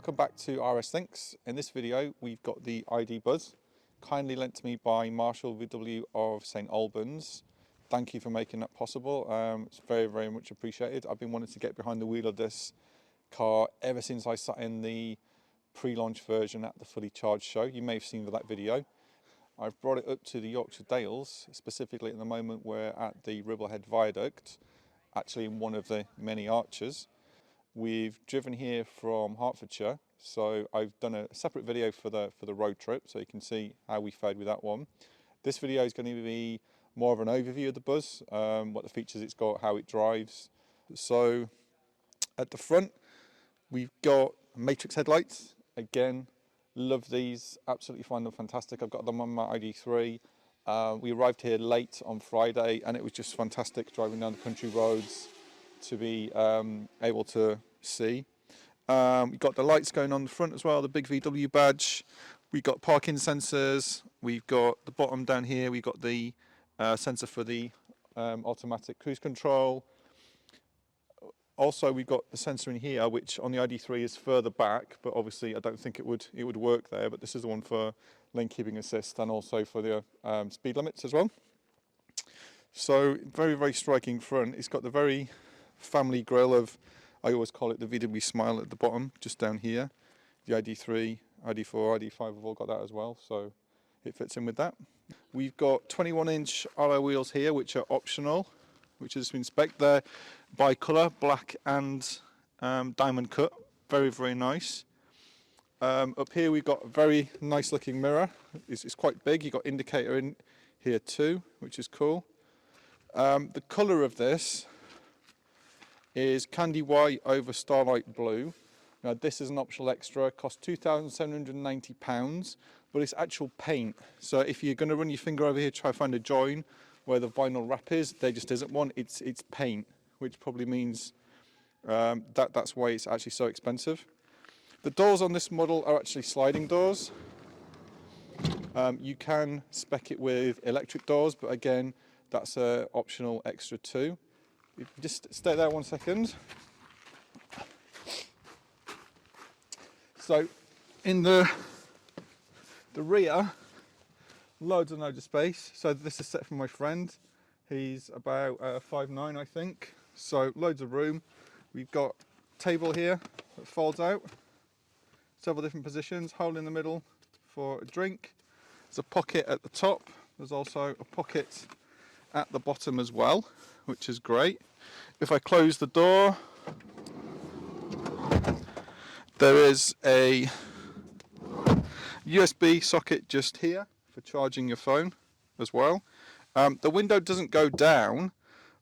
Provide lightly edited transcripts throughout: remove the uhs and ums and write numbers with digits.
Welcome back to RS Thinks. In this video we've got the ID.Buzz, kindly lent to me by Marshall VW of St Albans. Thank you for making that possible. It's very much appreciated. I've been wanting to get behind the wheel of this car ever since I sat in the pre-launch version at the fully charged show. You may have seen that video. I've brought it up to the Yorkshire Dales, specifically at the moment we're at the Ribblehead Viaduct, actually in one of the many arches. We've driven here from Hertfordshire, so I've done a separate video for the road trip, so you can see how we fared with that one. This video is going to be more of an overview of the Buzz, what the features it's got, how it drives. So at the front we've got matrix headlights. Again, love these, absolutely find them fantastic. I've got them on my ID.3. We arrived here late on Friday and it was just fantastic driving down the country roads to be able to see. We've got the lights going on the front as well, the big VW badge. We've got parking sensors. We've got the bottom down here. We've got the sensor for the automatic cruise control. Also, we've got the sensor in here, which on the ID.3 is further back, but obviously I don't think it would work there. But this is the one for lane keeping assist and also for the speed limits as well. So very striking front. It's got the very family grille of, I always call it the VW smile at the bottom, just down here. The ID.3, ID.4, ID.5 have all got that as well, so it fits in with that. We've got 21-inch alloy wheels here, which are optional, which has been spec'd there by colour, black and diamond cut. Very nice. Up here we've got a very nice looking mirror. It's quite big. You've got indicator in here too, which is cool. The colour of this is candy white over starlight blue. Now this is an optional extra, costs £2,790, but it's actual paint. So if you're going to run your finger over here, try to find a join where the vinyl wrap is, there just isn't one. It's paint, which probably means that's why it's actually so expensive. The doors on this model are actually sliding doors. You can spec it with electric doors, but again, that's an optional extra too. If you just stay there 1 second. So in the rear, loads of space. So this is set for my friend. He's about 5'9", I think. So loads of room. We've got a table here that folds out. Several different positions. Hole in the middle for a drink. There's a pocket at the top. There's also a pocket at the bottom as well, which is great. If I close the door, there is a USB socket just here for charging your phone as well. The window doesn't go down,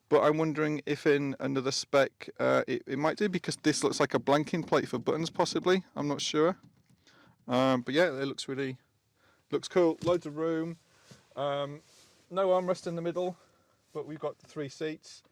but I'm wondering if in another spec it might do, because this looks like a blanking plate for buttons possibly. I'm not sure. But yeah, it looks cool. Loads of room. No armrest in the middle, but we've got 3 seats.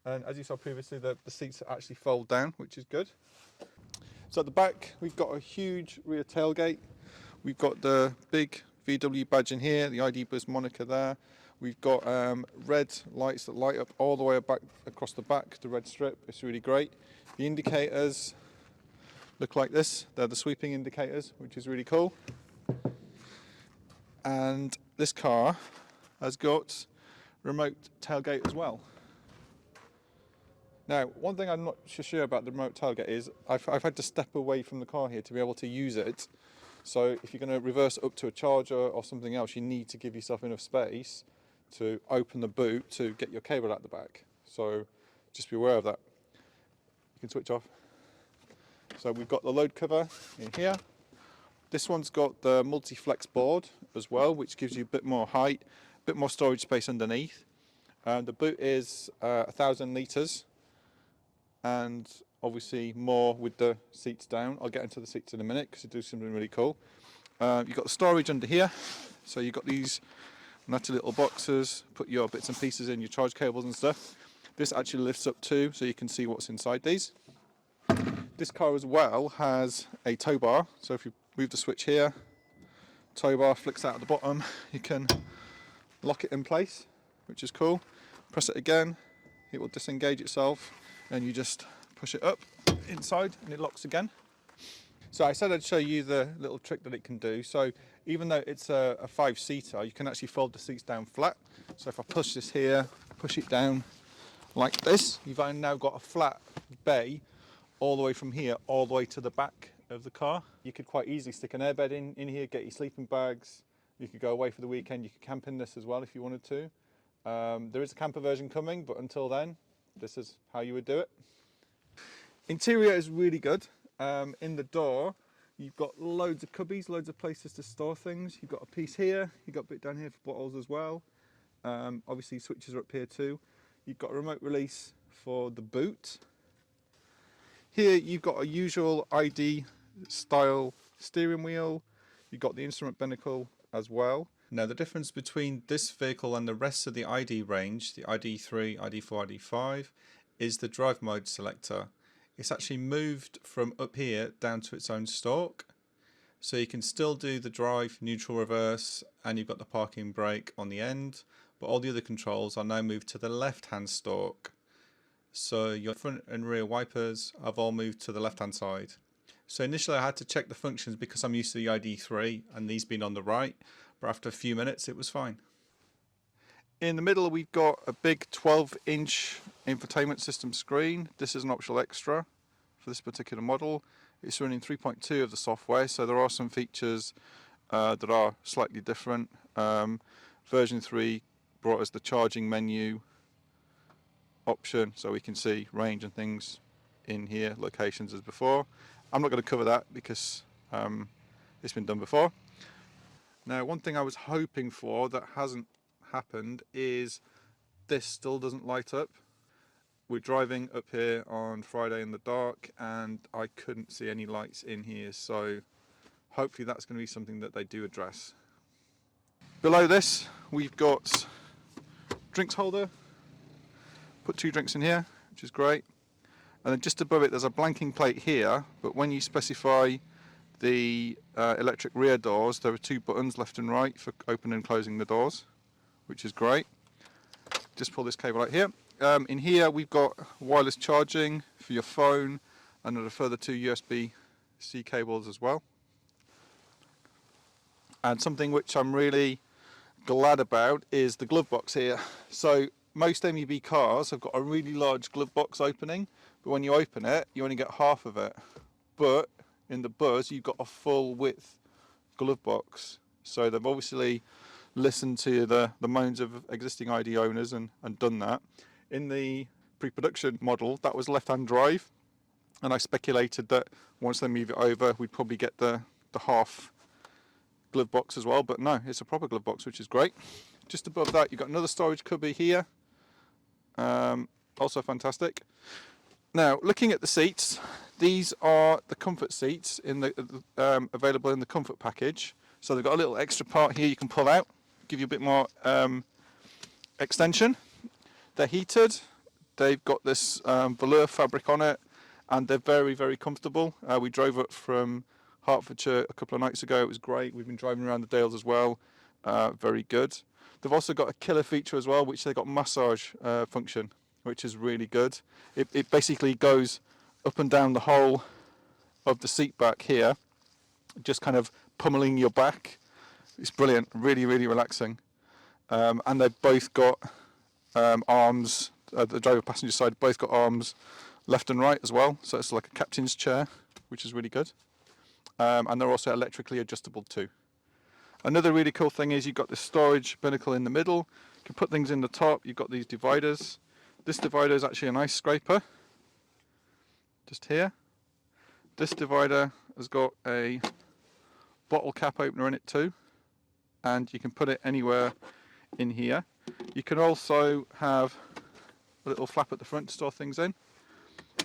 And as you saw previously, the seats actually fold down, which is good. So at the back, we've got a huge rear tailgate. We've got the big VW badge in here, the ID.Buzz moniker there. We've got red lights that light up all the way back across the back, the red strip. It's really great. The indicators look like this. They're the sweeping indicators, which is really cool. And this car has got remote tailgate as well. Now, one thing I'm not sure about the remote tailgate is I've had to step away from the car here to be able to use it. So if you're going to reverse up to a charger or something else, you need to give yourself enough space to open the boot to get your cable out the back. So just be aware of that. You can switch off. So we've got the load cover in here. This one's got the multi-flex board as well, which gives you a bit more height, a bit more storage space underneath. The boot is 1,000 litres. And obviously more with the seats down. I'll get into the seats in a minute because it does something really cool. You've got the storage under here, so you've got these nutty little boxes, put your bits and pieces in, your charge cables and stuff. This actually lifts up too, so you can see what's inside these. This car as well has a tow bar, so if you move the switch here, tow bar flicks out at the bottom, you can lock it in place, which is cool. Press it again, it will disengage itself, and you just push it up inside and it locks again. So I said I'd show you the little trick that it can do. So even though it's a 5-seater, you can actually fold the seats down flat. So if I push this here, push it down like this, you've now got a flat bay all the way from here, all the way to the back of the car. You could quite easily stick an airbed in here, get your sleeping bags. You could go away for the weekend. You could camp in this as well if you wanted to. There is a camper version coming, but until then, this is how you would do it. Interior is really good. In the door, you've got loads of cubbies, loads of places to store things. You've got a piece here, you've got a bit down here for bottles as well. Obviously switches are up here too. You've got a remote release for the boot. Here you've got a usual ID style steering wheel. You've got the instrument binnacle as well. Now the difference between this vehicle and the rest of the ID range, the ID.3, ID.4, ID.5, is the drive mode selector. It's actually moved from up here down to its own stalk. So you can still do the drive, neutral, reverse, and you've got the parking brake on the end, but all the other controls are now moved to the left hand stalk. So your front and rear wipers have all moved to the left hand side. So initially I had to check the functions because I'm used to the ID.3 and these being on the right, but after a few minutes it was fine. In the middle we've got a big 12-inch infotainment system screen. This is an optional extra for this particular model. It's running 3.2 of the software, so there are some features that are slightly different. Version 3 brought us the charging menu option, so we can see range and things in here, locations as before. I'm not going to cover that because it's been done before. Now, one thing I was hoping for that hasn't happened is this still doesn't light up. We're driving up here on Friday in the dark and I couldn't see any lights in here, so hopefully that's going to be something that they do address. Below this we've got drinks holder, put 2 drinks in here, which is great, and then just above it there's a blanking plate here, but when you specify the electric rear doors there are 2 buttons left and right for opening and closing the doors, which is great. Just pull this cable out here. In here we've got wireless charging for your phone and a further 2 USB-C cables as well. And something which I'm really glad about is the glove box here. So most MEB cars have got a really large glove box opening, but when you open it you only get half of it. But in the Buzz you've got a full width glove box. So they've obviously listened to the moans of existing ID owners and done that. In the pre-production model that was left-hand drive, and I speculated that once they move it over we'd probably get the half glove box as well, but no, it's a proper glove box, which is great. Just above that you've got another storage cubby here, also fantastic. Now looking at the seats, these are the comfort seats in the available in the comfort package. So they've got a little extra part here you can pull out, give you a bit more extension. They're heated, they've got this velour fabric on it, and they're very, very comfortable. We drove up from Hertfordshire a couple of nights ago, it was great. We've been driving around the Dales as well, very good. They've also got a killer feature as well, which they've got massage function, which is really good. It basically goes up and down the whole of the seat back here, just kind of pummeling your back. It's brilliant, really, really relaxing. And they've both got arms, the driver passenger side both got arms left and right as well, so it's like a captain's chair, which is really good. And they're also electrically adjustable too. Another really cool thing is you've got this storage binnacle in the middle. You can put things in the top. You've got these dividers. This divider is actually an ice scraper, just here. This divider has got a bottle cap opener in it too, and you can put it anywhere in here. You can also have a little flap at the front to store things in,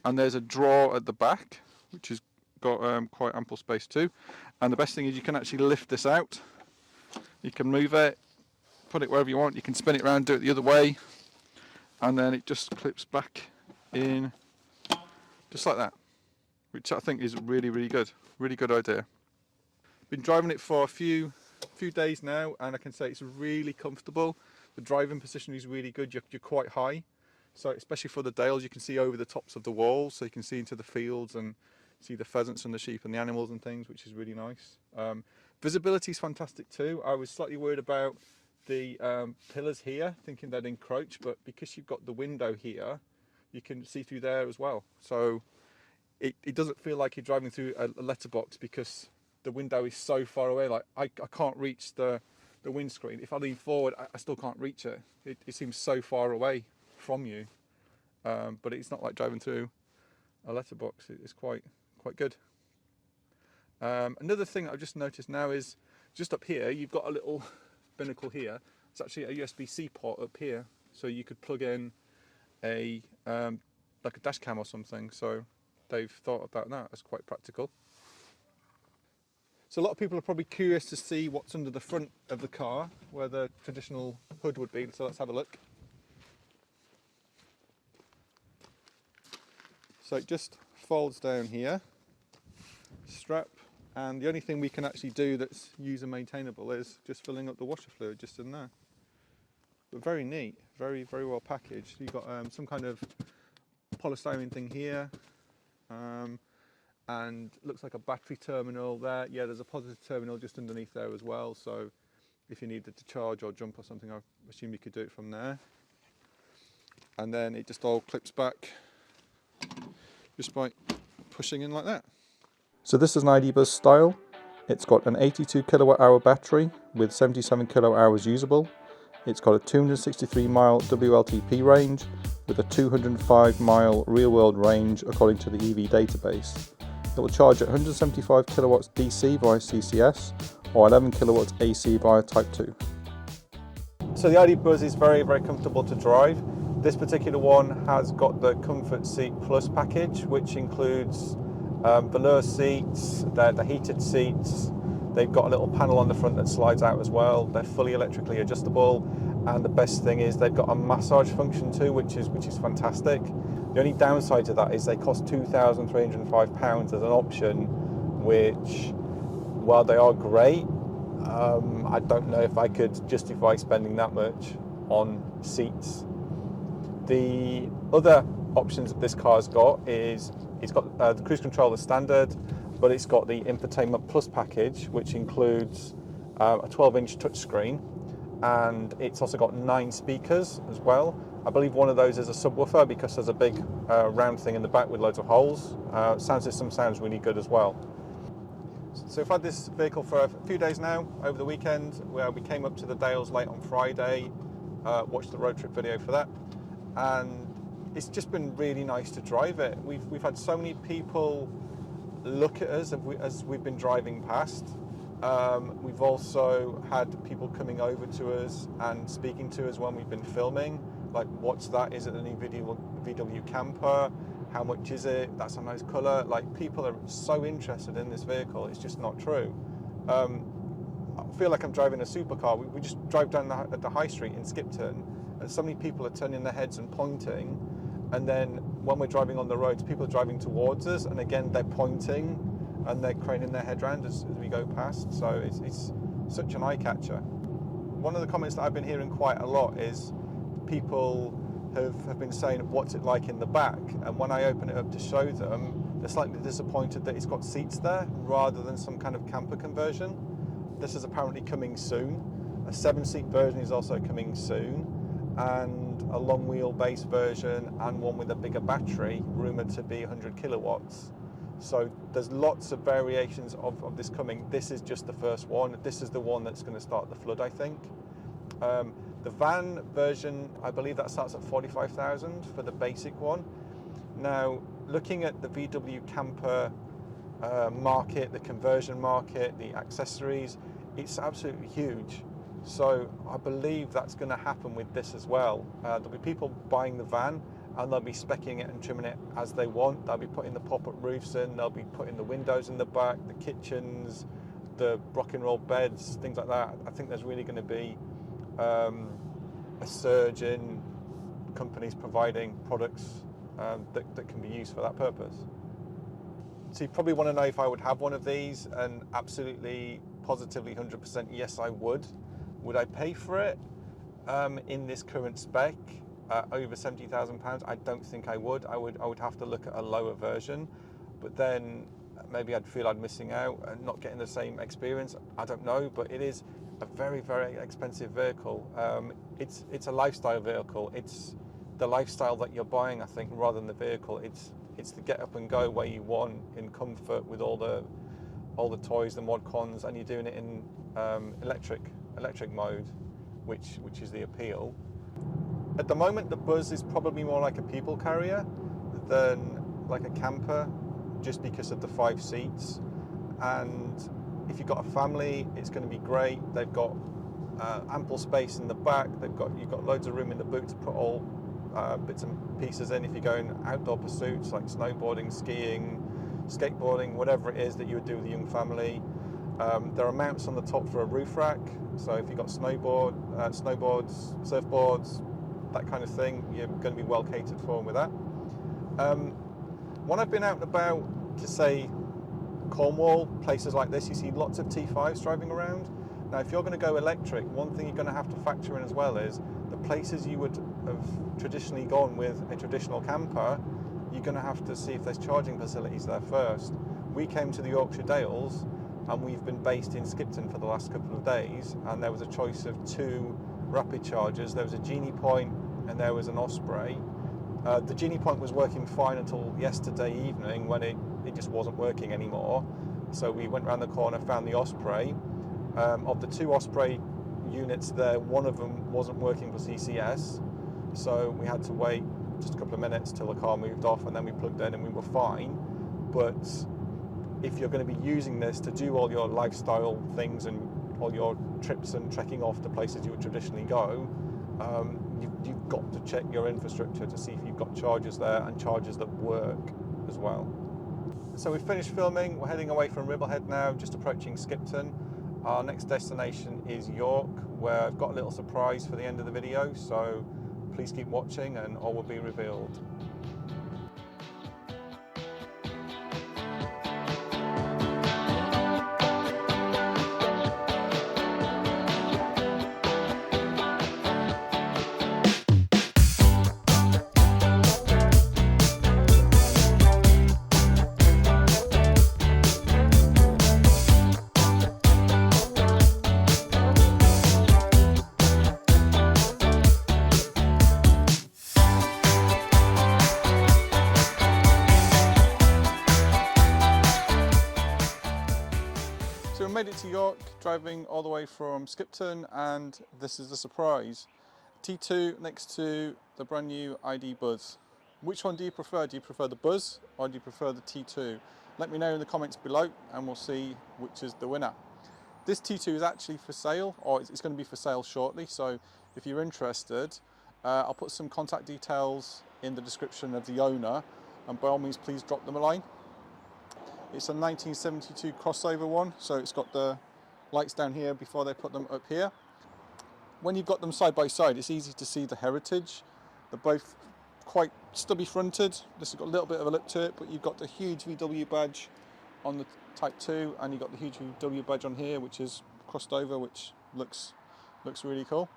and there's a drawer at the back which has got quite ample space too. And the best thing is you can actually lift this out, you can move it, put it wherever you want, you can spin it around, do it the other way, and then it just clips back in just like that, which I think is really, really good idea. Been driving it for a few days now, and I can say it's really comfortable. The driving position is really good. You're quite high, so especially for the Dales you can see over the tops of the walls, so you can see into the fields and see the pheasants and the sheep and the animals and things, which is really nice. Visibility is fantastic too. I was slightly worried about the pillars here, thinking they'd encroach, but because you've got the window here, you can see through there as well. So it doesn't feel like you're driving through a letterbox because the window is so far away. Like I can't reach the windscreen. If I lean forward, I still can't reach it. It seems so far away from you. But it's not like driving through a letterbox. It's quite good. Another thing I've just noticed now is just up here, you've got a little binnacle here. It's actually a USB-C port up here, so you could plug in a like a dash cam or something. So they've thought about that. That's quite practical. So a lot of people are probably curious to see what's under the front of the car, where the traditional hood would be. So let's have a look. So it just folds down here, strap, and the only thing we can actually do that's user maintainable is just filling up the washer fluid just in there. But very neat, very well packaged. You've got some kind of polystyrene thing here, and looks like a battery terminal there. Yeah, there's a positive terminal just underneath there as well, so if you needed to charge or jump or something, I assume you could do it from there. And then it just all clips back just by pushing in like that. So this is an ID.Buzz style. It's got an 82 kilowatt hour battery with 77 kilowatt hours usable. It's got a 263 mile WLTP range with a 205 mile real world range according to the EV database. It will charge at 175 kilowatts DC via CCS or 11 kilowatts AC via Type 2. So the ID.Buzz is very comfortable to drive. This particular one has got the Comfort Seat Plus package, which includes velour seats, the heated seats. They've got a little panel on the front that slides out as well. They're fully electrically adjustable, and the best thing is they've got a massage function too, which is fantastic. The only downside to that is they cost £2,305 as an option, which, while they are great, I don't know if I could justify spending that much on seats. The other options that this car's got is it's got the cruise control as standard, but it's got the Infotainment Plus package, which includes a 12-inch touchscreen, and it's also got 9 speakers as well. I believe one of those is a subwoofer because there's a big round thing in the back with loads of holes. Sound system sounds really good as well. So we've had this vehicle for a few days now, over the weekend, where we came up to the Dales late on Friday, watched the road trip video for that, and it's just been really nice to drive it. We've had so many people look at us as we've been driving past. We've also had people coming over to us and speaking to us when we've been filming, like, what's that? Is it a new VW camper? How much is it? That's a nice colour. Like, people are so interested in this vehicle, it's just not true. I feel like I'm driving a supercar. We just drive down the high street in Skipton, and so many people are turning their heads and pointing, and then when we're driving on the roads, people are driving towards us, and again they're pointing and they're craning their head around as we go past. So it's such an eye catcher. One of the comments that I've been hearing quite a lot is people have been saying, what's it like in the back? And when I open it up to show them, they're slightly disappointed that it's got seats there rather than some kind of camper conversion. This is apparently coming soon. A 7-seat version is also coming soon, and a long wheelbase version and one with a bigger battery, rumoured to be 100 kilowatts. So there's lots of variations of this coming. This is just the first one. This is the one that's going to start the flood, I think. The van version, I believe that starts at 45,000 for the basic one. Now, looking at the VW camper market, the conversion market, the accessories, it's absolutely huge. So I believe that's going to happen with this as well. There'll be people buying the van and they'll be speccing it and trimming it as they want. They'll be putting the pop-up roofs in, they'll be putting the windows in the back, the kitchens, the rock and roll beds, things like that. I think there's really going to be a surge in companies providing products that can be used for that purpose. So you probably want to know if I would have one of these, and absolutely, positively, 100% yes, I would. Would I pay for it in this current spec, over £70,000? I don't think I would. I would have to look at a lower version. but then maybe I'd feel I'm missing out and not getting the same experience. I don't know, but it is a very, very expensive vehicle. It's a lifestyle vehicle. It's the lifestyle that you're buying, I think, rather than the vehicle. It's the get up and go where you want, in comfort, with all the toys, the mod cons, and you're doing it in electric mode, which is the appeal. At the moment, the Buzz is probably more like a people carrier than like a camper, just because of the 5 seats. And if you've got a family, it's going to be great. They've got ample space in the back. You've got loads of room in the boot to put all bits and pieces in. If you're going outdoor pursuits like snowboarding, skiing, skateboarding, whatever it is that you would do with a young family. There are mounts on the top for a roof rack. So if you've got snowboards, surfboards, that kind of thing, you're going to be well catered for with that. When I've been out and about to, say, Cornwall, places like this, you see lots of T5s driving around. Now, if you're going to go electric, one thing you're going to have to factor in as well is the places you would have traditionally gone with a traditional camper, you're going to have to see if there's charging facilities there first. We came to the Yorkshire Dales, and we've been based in Skipton for the last couple of days, and there was a choice of 2 rapid chargers. There was a Genie Point and there was an Osprey. The Genie Point was working fine until yesterday evening, when it just wasn't working anymore. So we went around the corner, found the Osprey. Of the 2 Osprey units there, one of them wasn't working for CCS, so we had to wait just a couple of minutes till the car moved off, and then we plugged in and we were fine. But if you're going to be using this to do all your lifestyle things and all your trips and trekking off to places you would traditionally go, you've got to check your infrastructure to see if you've got chargers there, and chargers that work as well. So we've finished filming. We're heading away from Ribblehead now, just approaching Skipton. Our next destination is York, where I've got a little surprise for the end of the video, so please keep watching and all will be revealed. So we made it to York, driving all the way from Skipton, and this is the surprise. T2 next to the brand new ID.Buzz. Which one do you prefer? Do you prefer the Buzz or do you prefer the T2? Let me know in the comments below and we'll see which is the winner. This T2 is actually for sale, or it's going to be for sale shortly, so if you're interested, I'll put some contact details in the description of the owner, and by all means please drop them a line. It's a 1972 crossover one, so it's got the lights down here before they put them up here. When you've got them side by side, it's easy to see the heritage. They're both quite stubby fronted. This has got a little bit of a lip to it, but you've got the huge VW badge on the Type 2, and you've got the huge VW badge on here, which is crossed over, which looks really cool.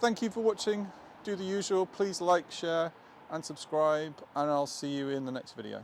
Thank you for watching. Do the usual, please like, share and subscribe, and I'll see you in the next video.